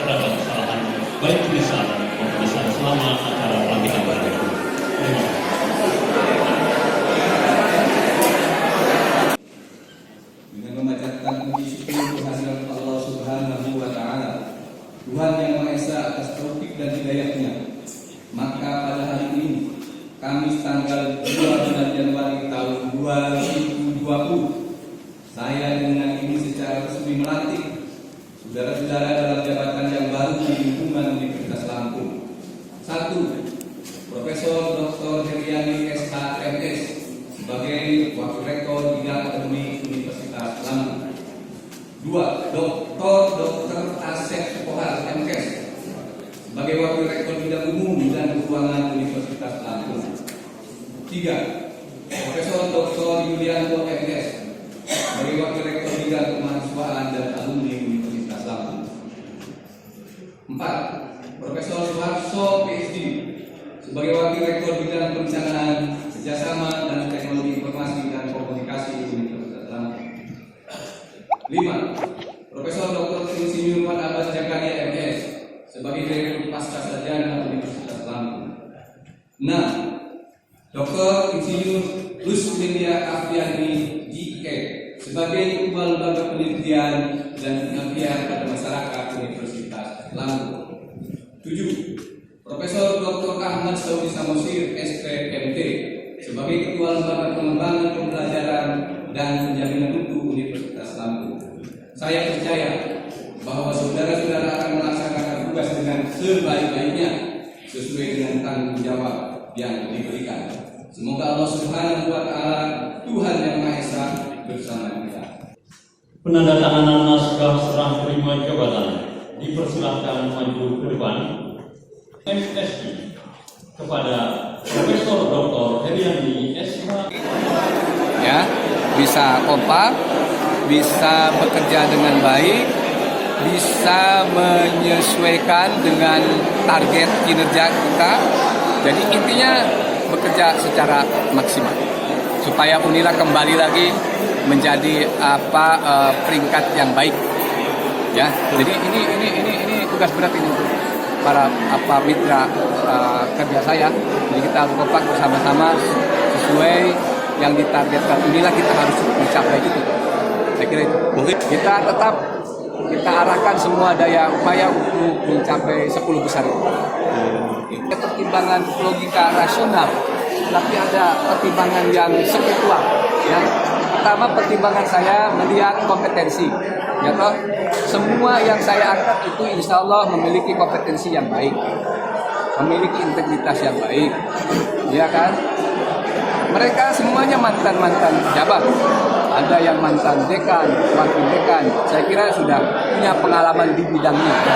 terhadap kesalahan baik tulisan maupun lisan selama acara pelatihan berlangsung. Terima kasih. Dengan memanjatkan puji syukur kehadirat Allah Subhanahu wa Ta'ala, Tuhan yang Maha Esa atas taufik dan hidayahnya, maka pada hari ini Kamis tanggal 2 bulan Januari tahun 2020, saya dengan ini secara resmi melantik saudara-saudara dalam jabatan yang baru di lingkungan Universitas Lampung. 1. Profesor Dr. Heriani SHMS sebagai Wakil Rektor Bidang Akademik Universitas Lampung. 2. Dr. Asep Kohar MKes sebagai Wakil Rektor Bidang Umum dan Keuangan Universitas Lampung. 3. Profesor Dr. Yulianto MKes sebagai Wakil Rektor Bidang Kemahasiswaan dan Alumni Universitas Lampung. 4. Profesor Suharso PhD sebagai Wakil Rektor Bidang Perencanaan, Kerjasama dan Teknologi Informasi dan Komunikasi Universitas Lampung. 5. Profesor Dr. Insinyur Muhammad Abbas Jakaria MS sebagai Direktur Pascasarjana Universitas Lampung. 6. Dr. Insinyur Lusmindia Afriani JK sebagai Ketua Lembaga Penelitian dan Pengabdian pada Masyarakat Universitas Lampung. 7. Profesor Dr. Ahmad Saudi Samosir SPMT sebagai Ketua Lembaga Pengembangan Pembelajaran dan Penjaminan Mutu Universitas Lampung. Saya percaya bahwa saudara-saudara akan melaksanakan tugas dengan sebaik-baiknya sesuai dengan tanggung jawab yang diberikan. Semoga Allah Subhanahu wa Ta'ala, Tuhan yang Maha Esa, bersama kita. Penandatanganan naskah serah terima jabatan dipersilakan maju ke depan. MSI kepada Profesor Dr. Heriani SH. Ya, bisa kompak, bisa bekerja dengan baik, bisa menyesuaikan dengan target kinerja kita. Jadi intinya bekerja secara maksimal supaya Unila kembali lagi menjadi peringkat yang baik. Ya, jadi ini tugas berat ini untuk para mitra kerja saya. Jadi kita harus kompak bersama-sama sesuai yang ditargetkan. Inilah kita harus mencapai itu. Saya kira itu. Mungkin kita arahkan semua daya upaya untuk mencapai 10 besar itu. Pertimbangan logika rasional, tapi ada pertimbangan yang spiritual. Ya. Pertama, pertimbangan saya melihat kompetensi. Ya toh, semua yang saya angkat itu insya Allah memiliki kompetensi yang baik, memiliki integritas yang baik, ya kan? Mereka semuanya mantan pejabat, ada yang mantan dekan, wakil dekan. Saya kira sudah punya pengalaman di bidangnya.